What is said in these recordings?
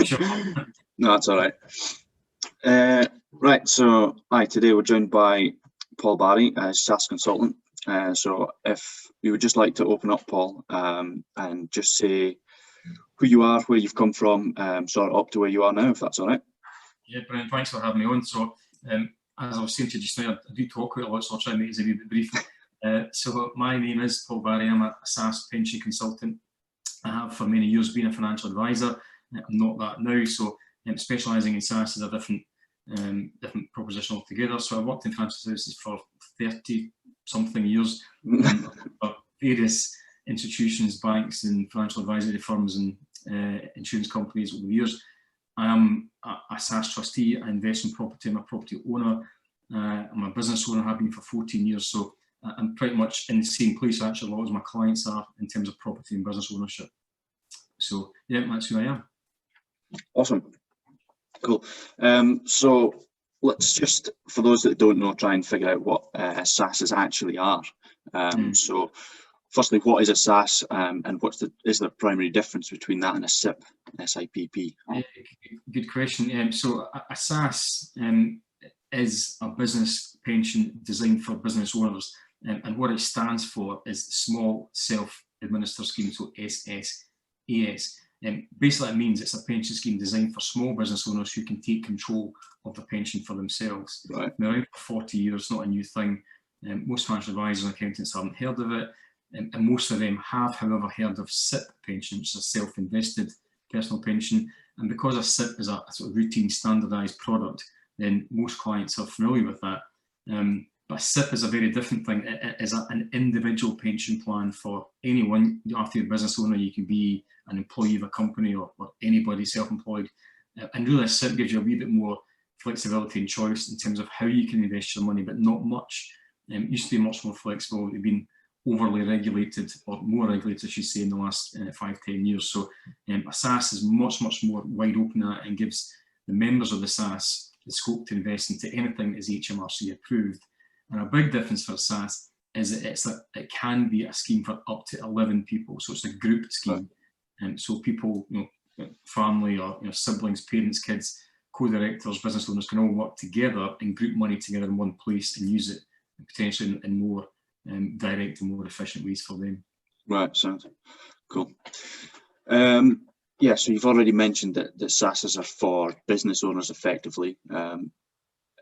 Sure. No, that's all right. Right, so today we're joined by Paul Barry, SSAS Consultant. So if you would just like to open up, Paul, and just say who you are, where you've come from, sort of up to where you are now, if that's all right. Yeah, brilliant. Thanks for having me on. So, as I was saying to you just now, I do talk quite a lot, so I'll try and make it a wee bit brief. So my name is Paul Barry. I'm a SSAS Pension Consultant. I have for many years been a financial advisor. I'm not that now, so specialising in SSAS is a different proposition altogether. So I worked in financial services for 30-something years, for various institutions, banks and financial advisory firms and insurance companies over the years. I am a SSAS trustee. I invest in property. I'm a property owner. I'm a business owner, have been for 14 years. So I'm pretty much in the same place actually a lot as my clients are in terms of property and business ownership. So yeah, that's who I am. Awesome. Cool. So let's just, for those that don't know, try and figure out what SSASs actually are. So firstly, what is a SSAS, and is the primary difference between that and a SIP, SIPP? Good question. So a SSAS is a business pension designed for business owners, and what it stands for is Small Self-Administered Scheme, so SSAS. Basically, it means it's a pension scheme designed for small business owners who can take control of the pension for themselves. Right. Been around for 40 years, not a new thing. Most financial advisors and accountants haven't heard of it, and most of them have, however, heard of SIP pension, which is a self-invested personal pension. And because a SIP is a sort of routine standardised product, then most clients are familiar with that. But a SIP is a very different thing. It is an individual pension plan for anyone. After you're a business owner, you can be an employee of a company or anybody self-employed. And really a SIP gives you a wee bit more flexibility and choice in terms of how you can invest your money, but not much. It used to be much more flexible. It's been overly regulated, or more regulated, I should say, in the last 5-10 years. So a SSAS is much more wide open than that and gives the members of the SSAS the scope to invest into anything that is HMRC approved. And a big difference for SSAS is that it can be a scheme for up to 11 people. So it's a group scheme. And so people, family or siblings, parents, kids, co-directors, business owners can all work together and group money together in one place and use it potentially in more direct and more efficient ways for them. Right, sounds cool. Yeah, so you've already mentioned that SSASs are for business owners effectively.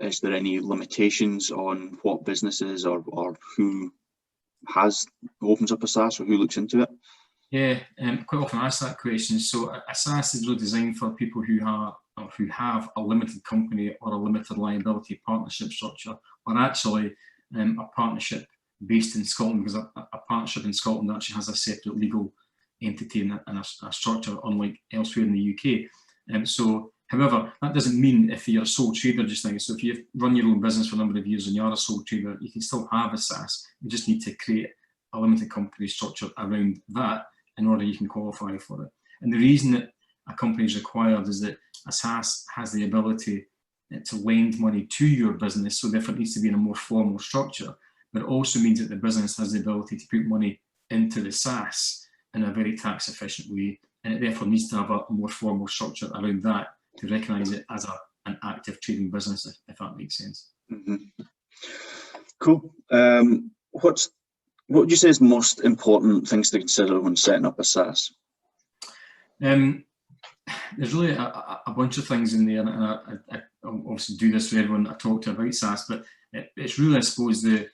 Is there any limitations on what businesses or who opens up a SSAS or who looks into it? Yeah, quite often asked that question. So a SSAS is really designed for people who have a limited company or a limited liability partnership structure, or actually a partnership based in Scotland, because a partnership in Scotland actually has a separate legal entity and a structure, unlike elsewhere in the UK. So, however, that doesn't mean if you're a sole trader just now. So if you've run your own business for a number of years and you are a sole trader, you can still have a SSAS. You just need to create a limited company structure around that in order you can qualify for it. And the reason that a company is required is that a SSAS has the ability to lend money to your business, so therefore it needs to be in a more formal structure. But it also means that the business has the ability to put money into the SSAS in a very tax efficient way, and it therefore needs to have a more formal structure around that to recognise it as an active trading business, if that makes sense. Mm-hmm. Cool. What would you say is the most important things to consider when setting up a SSAS? There's really a bunch of things in there, and I obviously do this for everyone I talk to about SSAS, but it's really, I suppose, the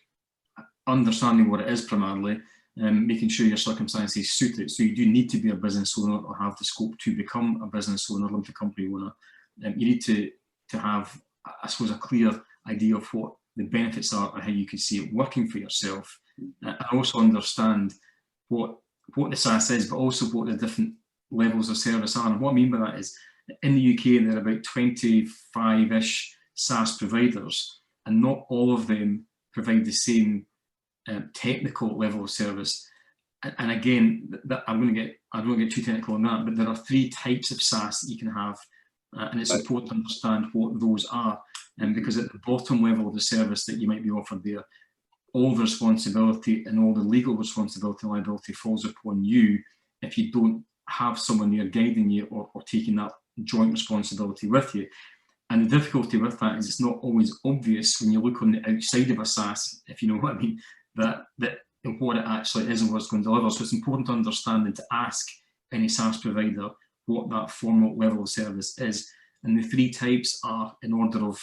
understanding what it is primarily, making sure your circumstances suit it. So you do need to be a business owner or have the scope to become a business owner, limited company owner. You need to have, I suppose, a clear idea of what the benefits are and how you can see it working for yourself. And also understand what the SSAS is, but also what the different levels of service are. And what I mean by that is, in the UK, there are about 25-ish SSAS providers, and not all of them provide the same technical level of service. And again, I won't get too technical on that, but there are 3 types of SSAS that you can have, and it's important to understand what those are. And because at the bottom level of the service that you might be offered there, all the responsibility and all the legal responsibility and liability falls upon you if you don't have someone there guiding you or taking that joint responsibility with you. And the difficulty with that is it's not always obvious when you look on the outside of a SSAS, if you know what I mean, that what it actually is and what it's going to deliver. So it's important to understand and to ask any SSAS provider what that formal level of service is. And the three types are, in order of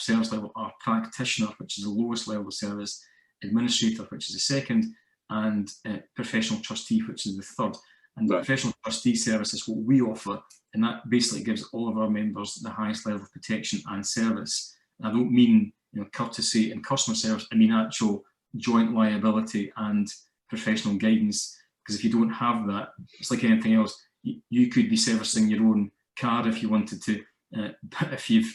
service level, are practitioner, which is the lowest level of service, administrator, which is the second, and professional trustee, which is the third. And the professional trustee service is what we offer, and that basically gives all of our members the highest level of protection and service. And I don't mean courtesy and customer service, I mean actual joint liability and professional guidance, because if you don't have that, it's like anything else. You could be servicing your own car if you wanted to, but if you've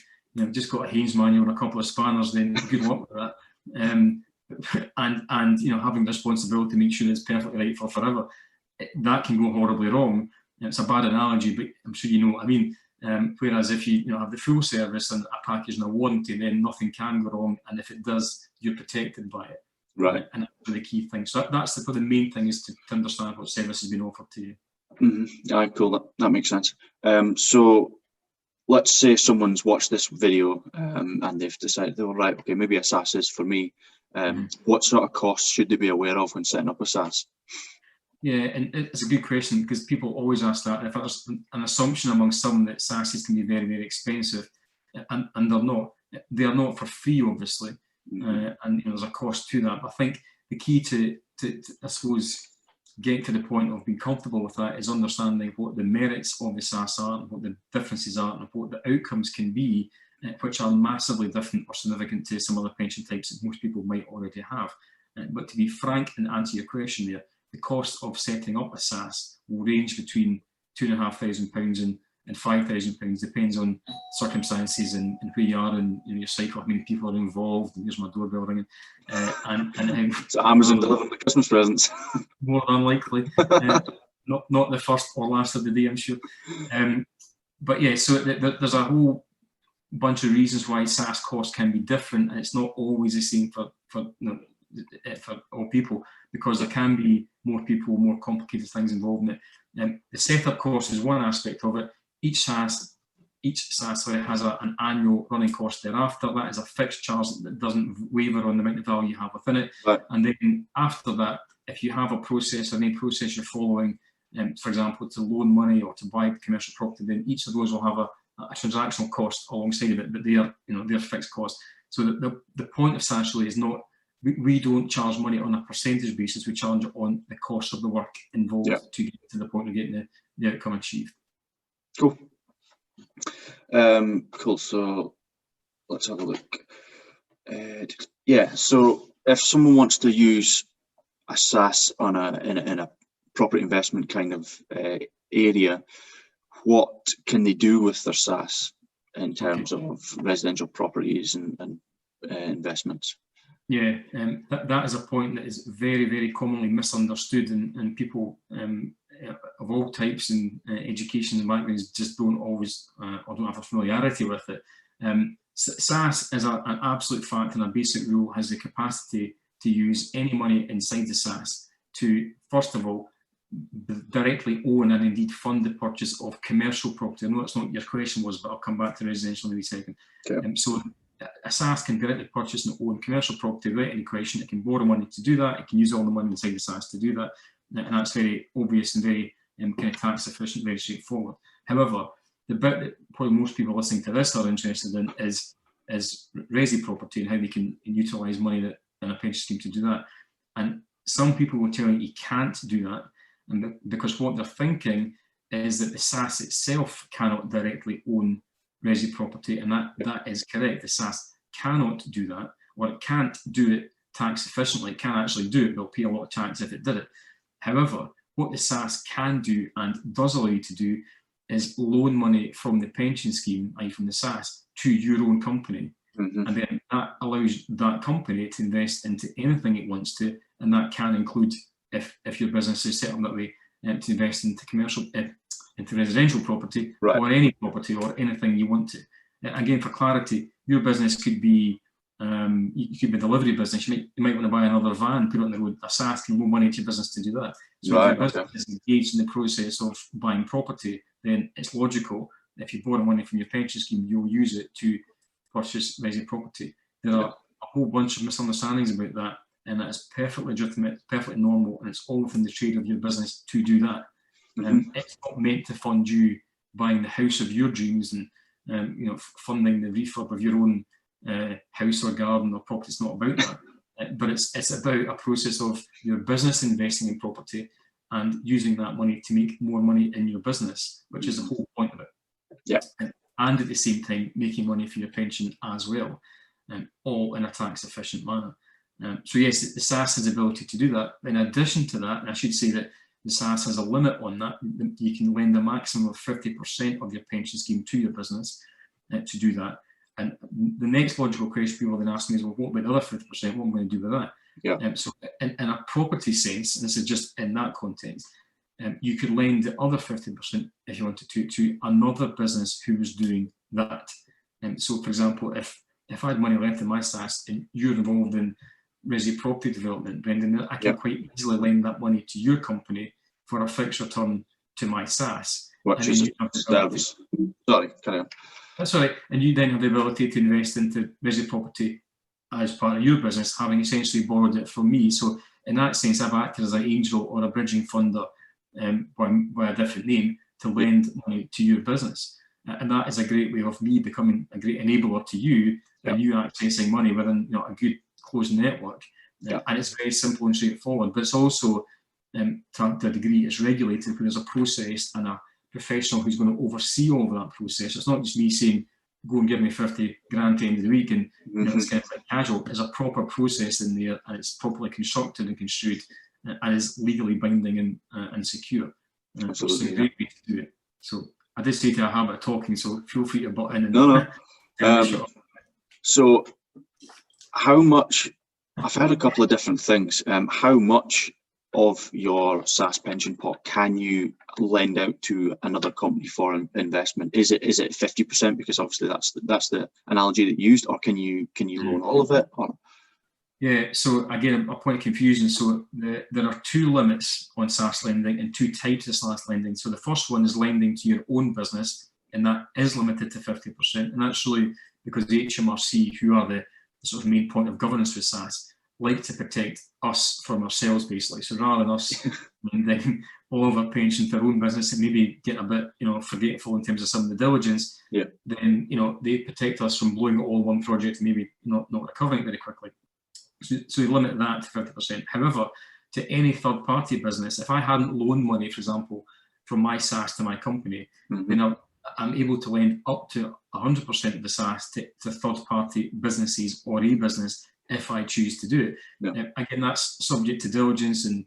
just got a Haynes manual and a couple of spanners, then good luck with that. And having the responsibility to make sure it's perfectly right for forever, that can go horribly wrong. It's a bad analogy, but I'm sure you know what I mean. Whereas if you have the full service and a package and a warranty, then nothing can go wrong, and if it does, you're protected by it. Right. And that's the key thing. So that's the main thing, is to understand what service has been offered to you. Yeah, cool. That makes sense. So let's say someone's watched this video and they've decided, oh, right, okay, maybe a SSAS is for me. What sort of costs should they be aware of when setting up a SSAS? Yeah, and it's a good question, because people always ask that. If there's an assumption among some that SSASs can be very, very expensive, and they're not. They are not for free, obviously, and there's a cost to that. But I think the key to I suppose, getting to the point of being comfortable with that is understanding what the merits of the SSAS are, and what the differences are, and what the outcomes can be, which are massively different or significant to some other pension types that most people might already have. But to be frank and answer your question there, the cost of setting up a SSAS will range between £2,500 and £5,000, depends on circumstances and where you are in your cycle, how many people are involved, and here's my doorbell ringing. So Amazon delivering the Christmas presents. More than likely. Not the first or last of the day, I'm sure. But yeah, so there's a whole bunch of reasons why SSAS costs can be different, and it's not always the same for all people, because there can be more people, more complicated things involved in it. The setup cost is one aspect of it. Each SSAS has an annual running cost thereafter. That is a fixed charge that doesn't waver on the amount of value you have within it. Right. And then after that, if you have a process or any process you're following, for example, to loan money or to buy commercial property, then each of those will have a transactional cost alongside of it, but they are, they're fixed costs. So the point of SSAS really is not, we don't charge money on a percentage basis. We charge it on the cost of the work involved to get to the point of getting the outcome achieved. Cool. Cool. So let's have a look. So if someone wants to use a SSAS in a property investment kind of area, what can they do with their SSAS in terms of residential properties and investments? Yeah, that is a point that is very, very commonly misunderstood, and people of all types and education and backgrounds just don't always or don't have a familiarity with it. SSAS is an absolute fact, and a basic rule, has the capacity to use any money inside the SSAS to, first of all, directly own and indeed fund the purchase of commercial property. I know that's not what your question was, but I'll come back to residential in a second. Okay. So a SSAS can directly purchase and own commercial property without any question. It can borrow money to do that. It can use all the money inside the SSAS to do that. And that's very obvious and very kind of tax efficient, very straightforward. However, the bit that probably most people listening to this are interested in is resi property and how they can utilise money in a pension scheme to do that. And some people will tell you can't do that, and because what they're thinking is that the SSAS itself cannot directly own resi property, and that is correct. The SSAS cannot do that, or it can't do it tax efficiently. It can actually do it, they'll pay a lot of tax if it did it. However, what the SSAS can do and does allow you to do is loan money from the pension scheme, i.e. from the SSAS, to your own company. And then that allows that company to invest into anything it wants to, and that can include, if your business is set up that way, to invest into commercial, into residential property, or any property or anything you want to. Again, for clarity, your business could be, you could be a delivery business. You might want to buy another van, put it on the road. A SSAS can loan money to your business to do that. So if your business is engaged in the process of buying property, then it's logical, if you borrow money from your pension scheme, you'll use it to purchase resi property. There are a whole bunch of misunderstandings about that, and that is perfectly legitimate, perfectly normal, and it's all within the trade of your business to do that. It's not meant to fund you buying the house of your dreams and funding the refurb of your own house or garden or property. It's not about that, but it's about a process of your business investing in property and using that money to make more money in your business, which is the whole point of it. Yeah. And at the same time, making money for your pension as well, all in a tax efficient manner. So yes, the SSAS has the ability to do that. In addition to that, and I should say that the SSAS has a limit on that. You can lend a maximum of 50% of your pension scheme to your business to do that. And the next logical question people then ask me is, well, what about the other 50%? What am I going to do with that? Yeah. So in a property sense, and this is just in that context, you could lend the other 50% if you wanted to another business who was doing that. So for example, if I had money left in my SSAS and you're involved in resi property development, Brendan, I can quite easily lend that money to your company for a fixed return to my SSAS. Which is service. Sorry, carry on. That's all right. And you then have the ability to invest into resi property as part of your business, having essentially borrowed it from me. So in that sense, I've acted as an angel or a bridging funder by a different name to lend money to your business. And that is a great way of me becoming a great enabler to you, and you accessing money within a good closed network. And it's very simple and straightforward, but it's also to a degree it's regulated because there's a process and a professional who's going to oversee all of that process. It's not just me saying go and give me 50 grand at the end of the week and it's kind of like casual. There's a proper process in there, and it's properly constructed and construed and is legally binding and secure. It's a great way to do it. So I did say to a habit of talking, so feel free to butt in. So how much, I've heard a couple of different things. How much of your SSAS pension pot can you lend out to another company for investment? Is it 50%? Because obviously that's the analogy that you used, or can you loan all of it? Or? Yeah, so again, a point of confusion. So there are two limits on SSAS lending and two types of SSAS lending. So the first one is lending to your own business, and that is limited to 50%. And that's really because the HMRC, who are the sort of main point of governance with SSAS, like to protect us from ourselves, basically. So rather than us lending all of our pension to our own business and maybe get a bit, forgetful in terms of some of the diligence, then, they protect us from blowing it all in one project and maybe not recovering it very quickly. So we limit that to 50%. However, to any third-party business, if I hadn't loaned money, for example, from my SSAS to my company, then I'm able to lend up to 100% of the SSAS to third-party businesses or a business if I choose to do it. Again, that's subject to diligence and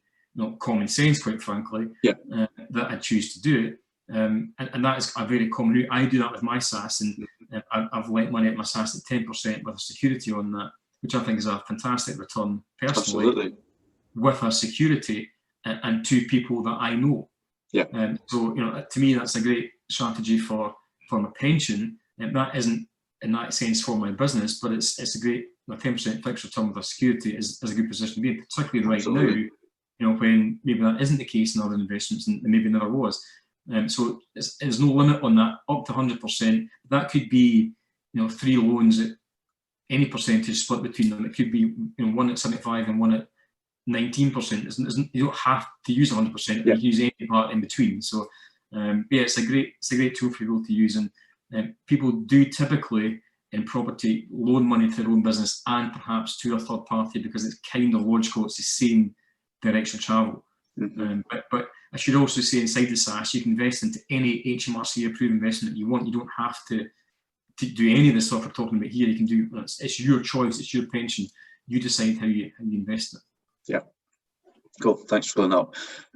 common sense, quite frankly, that I choose to do it. And that is a very common route. I do that with my SSAS, and I've lent money at my SSAS at 10% with a security on that, which I think is a fantastic return personally, with a security and to people that I know. So to me, that's a great strategy for my pension, and that isn't in that sense for my business, but it's a great 10% fixed return with a security is a good position to be in, particularly right now, when maybe that isn't the case in other investments and maybe never was. So there's no limit on that, up to 100%. That could be 3 loans at any percentage split between them. It could be one at 75 and one at 19%. You don't have to use 100%. You can use any part in between. So it's a great tool for people to use, and people do typically in property loan money to their own business and perhaps to a third party because it's kind of logical. It's the same direction of travel. But I should also say inside the SSAS, you can invest into any HMRC approved investment that you want. You don't have to do any of the stuff we're talking about here. You can do it's your choice. It's your pension. You decide how you invest it. Yeah, cool. Thanks for filling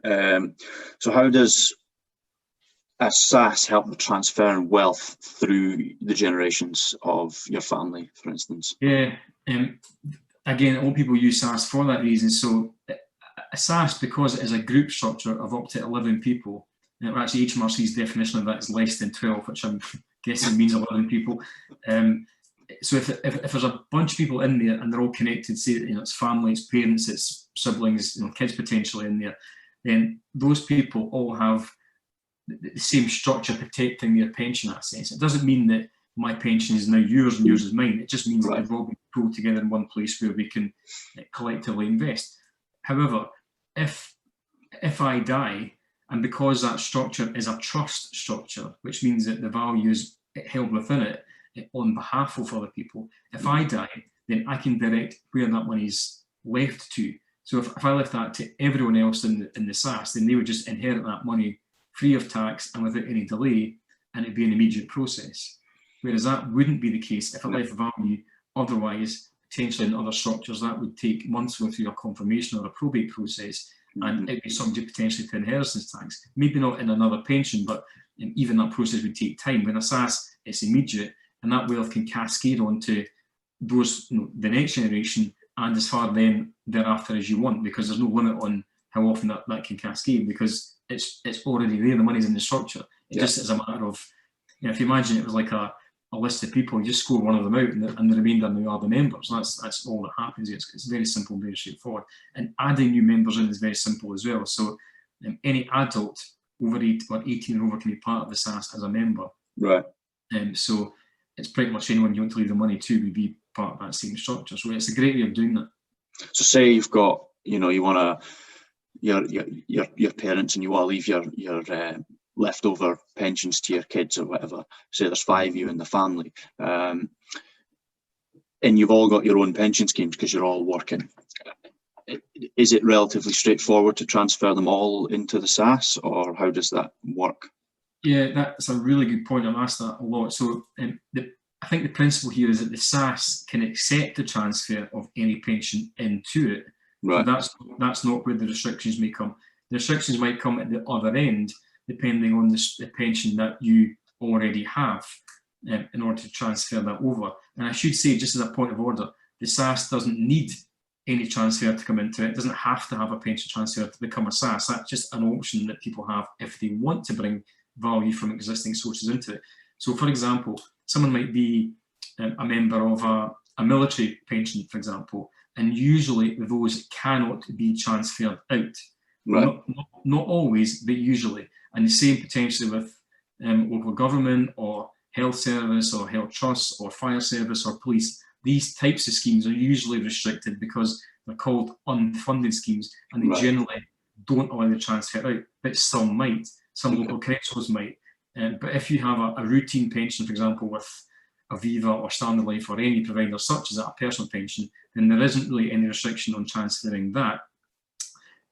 that. So how does a SSAS help the transfer in wealth through the generations of your family, for instance? Yeah, again, all people use SSAS for that reason. So a SSAS, because it is a group structure of up to 11 people, actually HMRC's definition of that is less than 12, which I'm guessing means 11 people. So if there's a bunch of people in there and they're all connected, say it's family, it's parents, it's siblings, kids potentially in there, then those people all have the same structure protecting their pension assets. It doesn't mean that my pension is now yours and yours is mine. It just means that they've all been pulled together in one place where we can collectively invest. However, if I die, and because that structure is a trust structure, which means that the value is held within it on behalf of other people, if I die, then I can direct where that money is left to. So if I left that to everyone else in the SSAS, then they would just inherit that money free of tax and without any delay, and it'd be an immediate process. Whereas that wouldn't be the case if it left value otherwise, potentially in other structures, that would take months going through a confirmation or a probate process, and it'd be subject potentially to inheritance tax. Maybe not in another pension, but even that process would take time. When a SSAS, it's immediate, and that wealth can cascade onto those, the next generation, and as far then thereafter as you want, because there's no limit on how often that can cascade, because it's already there, the money's in the structure. It just is a matter of, if you imagine it was like a list of people, you just score one of them out, and the remainder now are the members. That's all that happens. It's very simple, very straightforward. And adding new members in is very simple as well. So any adult over 18 or over can be part of the SSAS as a member. Right. So it's pretty much anyone you want to leave the money to would be part of that same structure. So it's a great way of doing that. So say you've got, you want to, your parents, and you want to leave your leftover pensions to your kids or whatever. Say there's 5 of you in the family, and you've all got your own pension schemes because you're all working. Is it relatively straightforward to transfer them all into the SSAS, or how does that work? Yeah, that's a really good point. I'm asked that a lot. So I think the principle here is that the SSAS can accept the transfer of any pension into it. Right. So that's not where the restrictions may come. The restrictions might come at the other end, depending on the pension that you already have, in order to transfer that over. And I should say, just as a point of order, the SSAS doesn't need any transfer to come into it. It doesn't have to have a pension transfer to become a SSAS. That's just an option that people have if they want to bring value from existing sources into it. So, for example, someone might be a member of a military pension, for example, and usually those cannot be transferred out. Right. Not always, but usually. And the same potentially with local government or health service or health trusts or fire service or police. These types of schemes are usually restricted because they're called unfunded schemes, and they generally don't allow the transfer out, but some might. Some local councils might. But if you have a routine pension, for example, with Aviva or Standard Life or any provider such as a personal pension, then there isn't really any restriction on transferring that.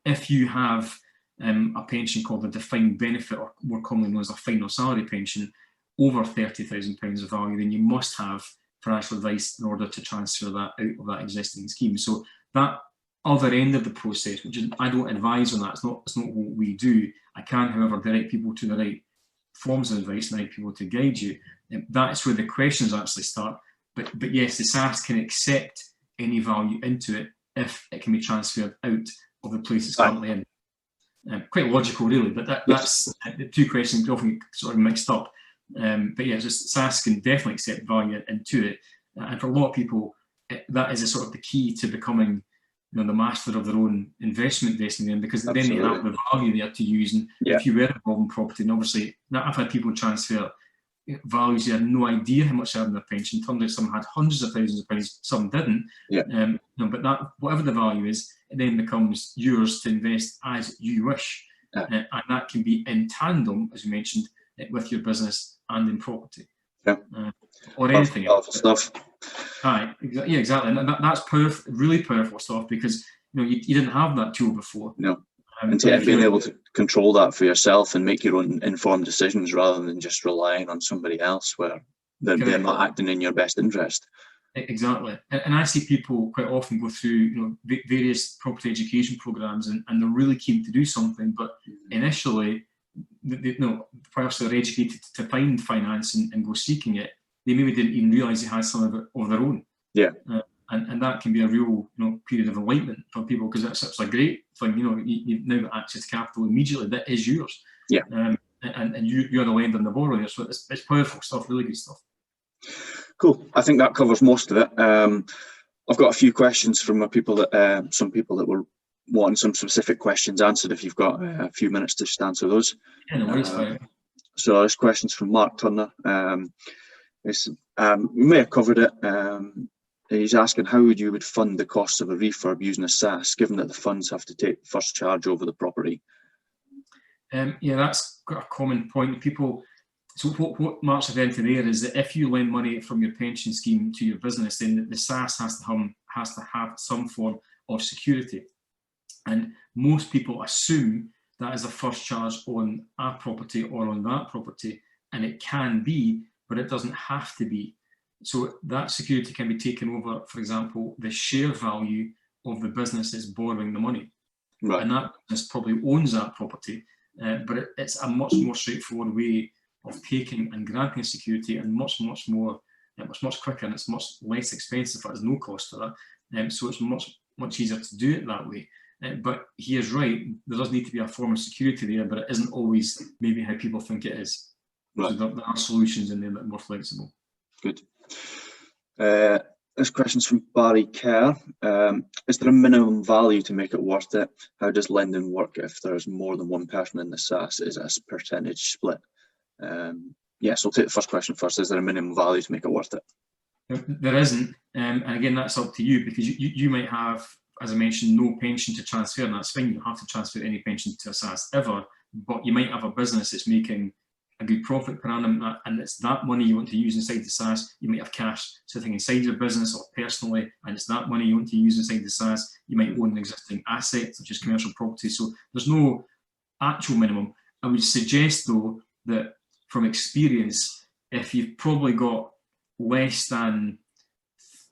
If you have a pension called a defined benefit, or more commonly known as a final salary pension, over £30,000 of value, then you must have financial advice in order to transfer that out of that existing scheme. So that other end of the process, which is, I don't advise on that, it's not what we do. I can, however, direct people to the right forms of advice and direct people to guide you. That's where the questions actually start. But yes, the SSAS can accept any value into it if it can be transferred out of the place it's currently in. Quite logical, really, but that's the two questions often get sort of mixed up. But yeah, just SSAS can definitely accept value into it, and for a lot of people, that is a sort of the key to becoming, the master of their own investment destiny, because then they have the value there to use. And if you were involved in property, and obviously, I've had people transfer values you had no idea how much they had in their pension. Turns out some had hundreds of thousands of pounds, some didn't. But that, whatever the value is, it then becomes yours to invest as you wish, and that can be in tandem, as you mentioned, with your business and in property, or anything else. Stuff. Yeah, exactly. And that's really powerful stuff, because you didn't have that tool before. No. And being able to control that for yourself and make your own informed decisions rather than just relying on somebody else where they're not acting in your best interest. Exactly. And I see people quite often go through various property education programs, and they're really keen to do something, but initially, perhaps they're educated to find finance and go seeking it. They maybe didn't even realise they had some of it of their own. And that can be a real period of enlightenment for people, because that's a great thing. You've now got access to capital immediately that is yours. And you're the lender and the borrower, so it's powerful stuff, really good stuff. Cool. I think that covers most of it. I've got a few questions from some people that were wanting some specific questions answered if you've got a few minutes to just answer those. Yeah, no worries, fine. So this question's from Mark Turner. We may have covered it. He's asking how you would fund the cost of a refurb using a SSAS, given that the funds have to take first charge over the property. Yeah, that's got a common point. People. So what Mark's referring there is that if you lend money from your pension scheme to your business, then the SSAS has to have some form of security. And most people assume that is a first charge on a property or on that property, and it can be, but it doesn't have to be. So that security can be taken over, for example, the share value of the business is borrowing the money. Right. And that business probably owns that property, but it's a much more straightforward way of taking and granting security, and much quicker, and it's much less expensive. There's no cost for that, so it's much easier to do it that way. But he is right, there does need to be a form of security there, but it isn't always maybe how people think it is. Right. So there are solutions in there that are more flexible. Good. This question's from Barry Kerr. Is there a minimum value to make it worth it? How does lending work if there's more than one person in the SSAS? Is it a percentage split? So I'll take the first question first. Is there a minimum value to make it worth it? There isn't, and again, that's up to you, because you might have, as I mentioned, no pension to transfer, and that's fine. You don't have to transfer any pension to a SSAS ever, but you might have a business that's making a good profit per annum, and it's that money you want to use inside the SSAS. You might have cash sitting inside your business or personally, and it's that money you want to use inside the SSAS. You might own an existing asset, such as commercial property. So there's no actual minimum. I would suggest, though, that from experience, if you've probably got less than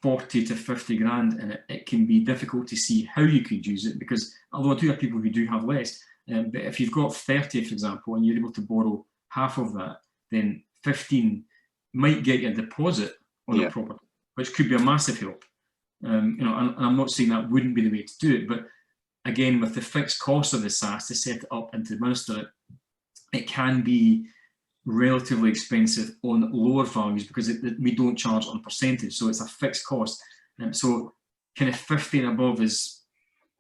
40 to 50 grand in it, it can be difficult to see how you could use it, because although I do have people who do have less, but if you've got 30, for example, and you're able to borrow half of that, then 15 might get you a deposit on a property, which could be a massive help. And I'm not saying that wouldn't be the way to do it, but again, with the fixed cost of the SSAS to set it up and to administer it, it can be relatively expensive on lower values, because we don't charge on percentage, so it's a fixed cost. So kind of 50 and above is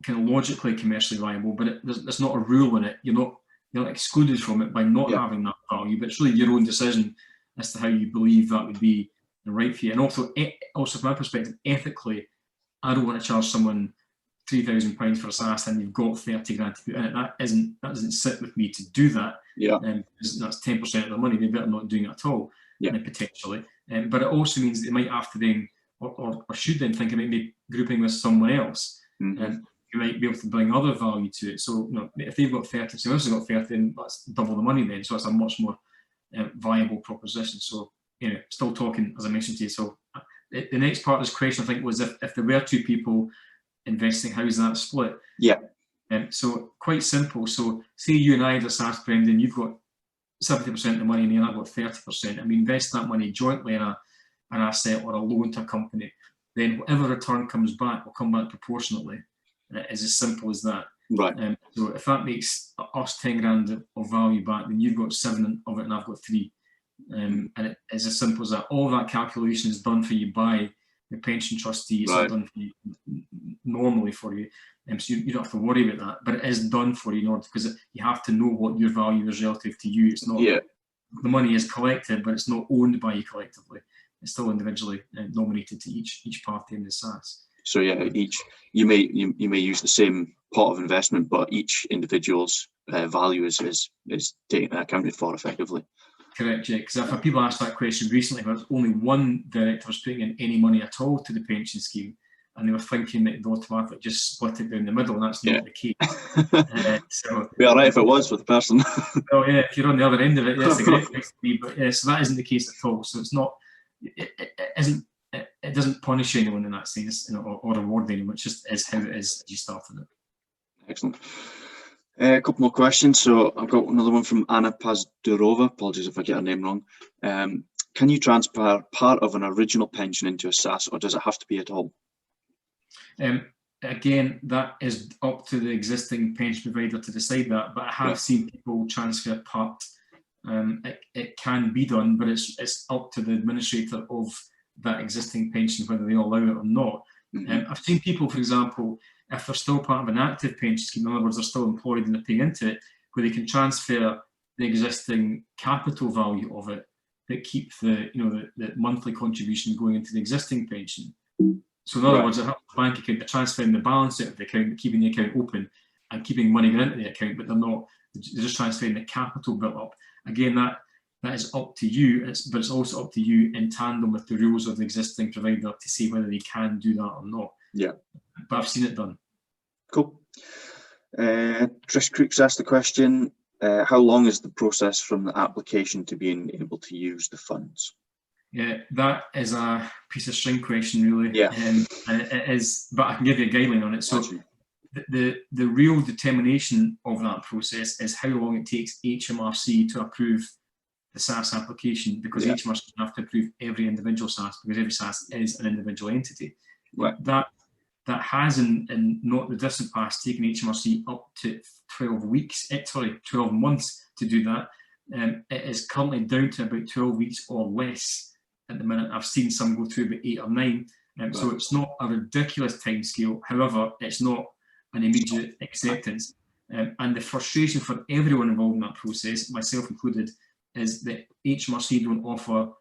kind of logically commercially viable, but there's not a rule in it. You're not excluded from it by not having that value, but it's really your own decision as to how you believe that would be right for you. And also from my perspective, ethically, I don't want to charge someone £3,000 for a SSAS and you've got 30 grand to put in it. That doesn't sit with me to do that. That's 10% of the money. They better not doing it at all, potentially. But it also means that they might have to then, or should then think about maybe grouping with someone else. And you might be able to bring other value to it. So if they've got 30, someone else has got 30, then that's double the money then. So it's a much more viable proposition. So, still talking, as I mentioned to you. So the next part of this question, I think, was if there were two people investing, how's that split? So quite simple. So say you and I are SSAS, Brendan, you've got 70% of the money and I've got 30%, and we invest that money jointly in an asset or a loan to a company, then whatever return comes back will come back proportionately. It's as simple as that. Right. So if that makes us 10 grand of value back, then you've got 7 of it and I've got 3. And it is as simple as that. All that calculation is done for you by the pension trustee. It's not done for you normally for you. So you don't have to worry about that, but it is done for you in order, because you have to know what your value is relative to you. It's not the money is collected, but it's not owned by you collectively. It's still individually nominated to each party in the SSAS. So you may use the same pot of investment, but each individual's value is taken accounted for effectively. Correct, yeah. Because I've had people ask that question recently, but only one director was putting in any money at all to the pension scheme, and they were thinking that they'd automatically just split it down the middle, and that's not the case. So be all right if it was for the person. Oh yeah, if you're on the other end of it, that's a great place to be. But so that isn't the case at all. So it's not. It doesn't punish anyone in that sense, or reward anyone. It just is how it is as you started it. Excellent. A couple more questions. So I've got another one from Anna Pazdurova. Apologies if I get her name wrong. Can you transfer part of an original pension into a SSAS, or does it have to be at all? Again, that is up to the existing pension provider to decide that. But I have seen people transfer part. It can be done, but it's up to the administrator of that existing pension whether they allow it or not. I've seen people, for example, if they're still part of an active pension scheme, in other words, they're still employed and they're paying into it, where they can transfer the existing capital value of it, that keep the the monthly contribution going into the existing pension. So in other words, they have a bank account, they're transferring the balance out of the account, keeping the account open and keeping money going into the account, but they're just transferring the capital built up. Again, that is up to you, but it's also up to you in tandem with the rules of the existing provider to see whether they can do that or not. Yeah. But I've seen it done. Cool. Trish Creeks asked the question, how long is the process from the application to being able to use the funds? Yeah, that is a piece of string question, really. Yeah. And it is, but I can give you a guideline on it. So the real determination of that process is how long it takes HMRC to approve the SSAS application, because HMRC have to approve every individual SSAS, because every SSAS is an individual entity. Right. That has in not the distant past taken HMRC up to 12 months to do that. It is currently down to about 12 weeks or less at the minute. I've seen some go through about 8 or 9. So it's not a ridiculous timescale. However, it's not an immediate acceptance. And the frustration for everyone involved in that process, myself included, is that HMRC don't offer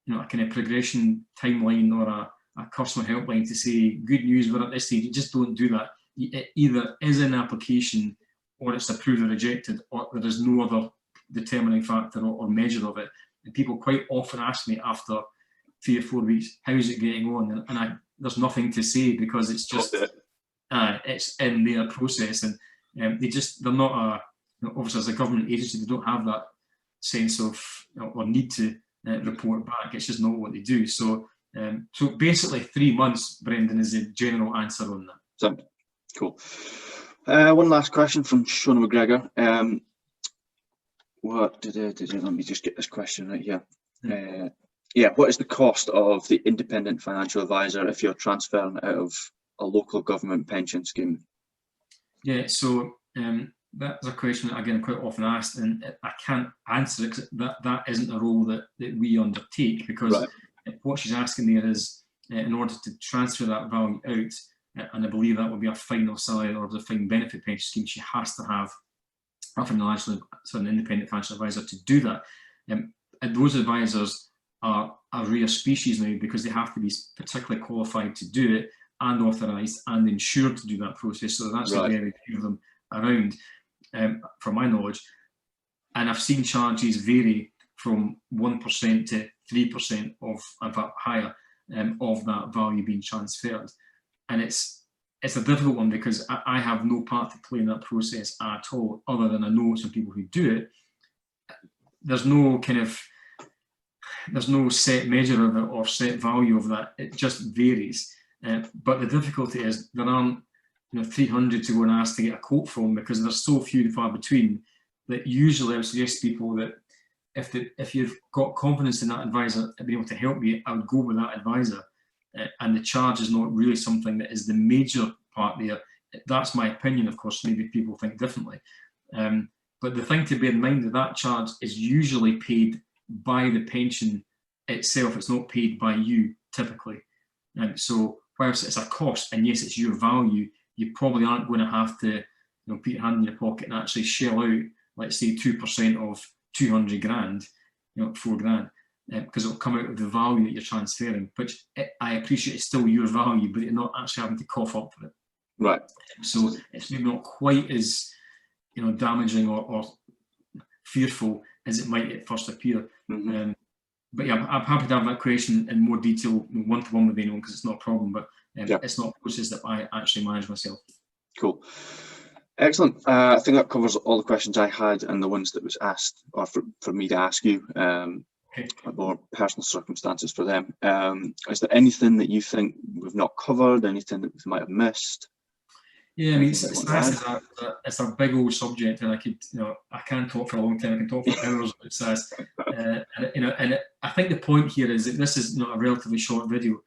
a kind of progression timeline or a customer helpline to say, good news, we're at this stage. You just don't do that. It either is an application or it's approved or rejected, or there is no other determining factor or measure of it. And people quite often ask me after 3 or 4 weeks, how's it getting on? And there's nothing to say, because it's just, it's in their process. And they're not obviously as a government agency, they don't have that sense of or need to report back. It's just not what they do. So basically 3 months, Brendan, is the general answer on that. So, cool. One last question from Shona McGregor. Let me just get this question right here. What is the cost of the independent financial advisor if you're transferring out of a local government pension scheme? Yeah, so that's a question that, again, quite often asked, and I can't answer it because that isn't a role that we undertake, because what she's asking there is, in order to transfer that value out, and I believe that would be a final salary or a defined benefit pension scheme, she has to have an independent financial advisor to do that. And those advisors are a rare species now, because they have to be particularly qualified to do it, and authorised and insured to do that process. So that's a very few of them around, from my knowledge. And I've seen charges vary from 1% to 3% of, in fact, higher, of that value being transferred. And it's a difficult one, because I have no part to play in that process at all, other than I know some people who do it. There's no set measure of it or set value of that. It just varies. But the difficulty is there aren't 300 to go and ask to get a quote from, because there's so few and far between, that usually I would suggest to people that if you've got confidence in that advisor being able to help you, I would go with that advisor. And the charge is not really something that is the major part there. That's my opinion, of course. Maybe people think differently. But the thing to bear in mind is that charge is usually paid by the pension itself. It's not paid by you, typically. So whilst it's a cost, and yes, it's your value, you probably aren't going to have to put your hand in your pocket and actually shell out, let's say, 2% of 200 grand, 4 grand. Because it'll come out of the value that you're transferring, which I appreciate is still your value, but you're not actually having to cough up for it. Right. So it's maybe not quite as damaging or fearful as it might at first appear. But yeah, I'm happy to have that question in more detail, one-to-one with anyone, because it's not a problem, but it's not a process that I actually manage myself. Cool. Excellent. I think that covers all the questions I had, and the ones that was asked, or for me to ask you. More personal circumstances for them. Is there anything that you think we've not covered? Anything that we might have missed? Yeah, I mean, it's a big old subject, and I can talk for a long time. I can talk for hours about SSAS. And I think the point here is that this is a relatively short video.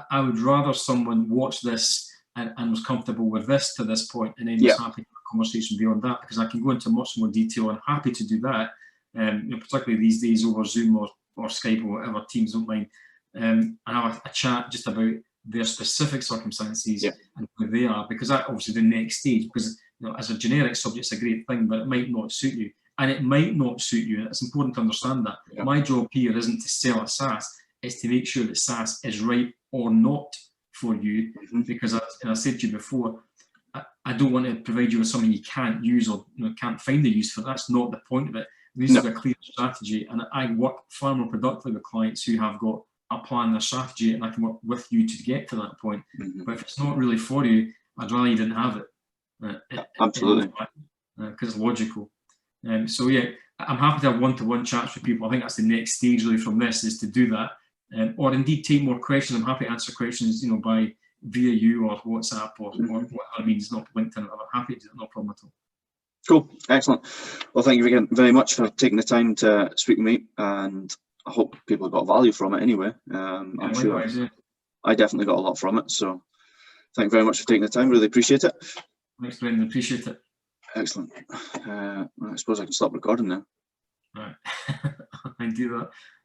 I would rather someone watch this and was comfortable with this to this point, and then was happy to have a conversation beyond that, because I can go into much more detail, and happy to do that. Particularly these days over Zoom or Skype or whatever, Teams, don't mind, and have a chat just about their specific circumstances Yeah. and who they are, because that obviously the next stage, because as a generic subject, it's a great thing, but it might not suit you, and it might not suit you. It's important to understand that. Yeah. My job here isn't to sell a SSAS, it's to make sure that SSAS is right or not for you, because as I said to you before, I don't want to provide you with something you can't use or can't find a use for. That's not the point of it. There needs to be a clear strategy, and I work far more productively with clients who have got a plan, a strategy, and I can work with you to get to that point. But if it's not really for you, I'd rather you didn't have it. Absolutely. Because it's logical. So yeah, I'm happy to have one-to-one chats with people. I think that's the next stage really from this, is to do that, or indeed take more questions. I'm happy to answer questions, by via you or WhatsApp or whatever means, not LinkedIn. I'm happy to do it, no problem at all. Cool, excellent. Well, thank you again very much for taking the time to speak with me, and I hope people got value from it anyway. I'm sure I definitely got a lot from it, so thank you very much for taking the time, really appreciate it. Thanks, Brendan, appreciate it. Excellent. I suppose I can stop recording now. Right. I do that.